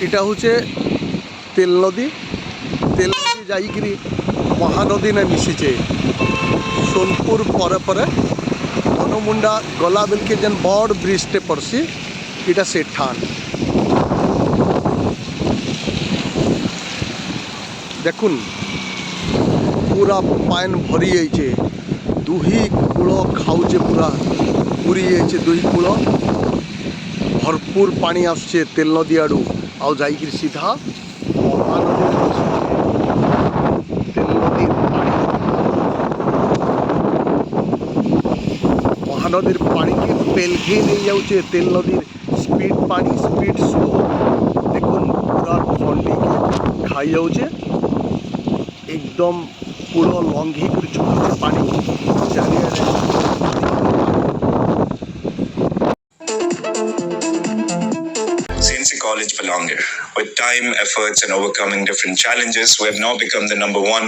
এটা হচ্ছে তেল নদী যাইকি মহানদী নে মিশিছে। সোনপুর পরে পরে হনুমুন্ডা গলা বেলকে যেন বড় ব্রিজটে পড়ছি, এটা সেঠান। দেখুন পুরা পান ভরি যাইছে, দুহি কূଳ খাউছে, পুরা পুরি যাইছে দুহি কূଳ। ভরপুর পানি আসছে তেল নদী আড়ু, ଆଉ ଯାଇକିରି ସିଧା ମହାନଦୀରେ ମିଶୁଛି। ତେଲ ନଦୀର ପାଣି, ମହାନଦୀର ପାଣିକେ ପେଲଘେଇ ନେଇ ଯାଉଛେ। ତେଲ ନଦୀର ସ୍ପିଡ୍ ପାଣି, ସ୍ପିଡ୍ ସ୍ଲୋ। দেখুন পুরা খন্ডিকে খাই যাଉଛେ, একদম কূଳ লঙ্ঘি করে ছুটুছে পানি চারিআড়ে। CNC College Palanger. With time, efforts, and overcoming different challenges, we have now become the #1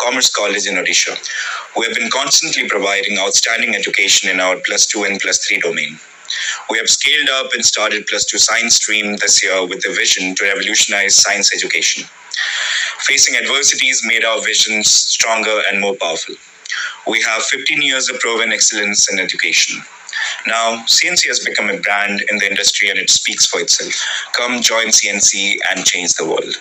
commerce college in Odisha. We have been constantly providing outstanding education in our +2 and +3 domain. We have scaled up and started +2 science stream this year with a vision to revolutionize science education. Facing adversities made our visions stronger and more powerful. We have 15 years of proven excellence in education. Now, CNC has become a brand in the industry and it speaks for itself. Come join CNC and change the world.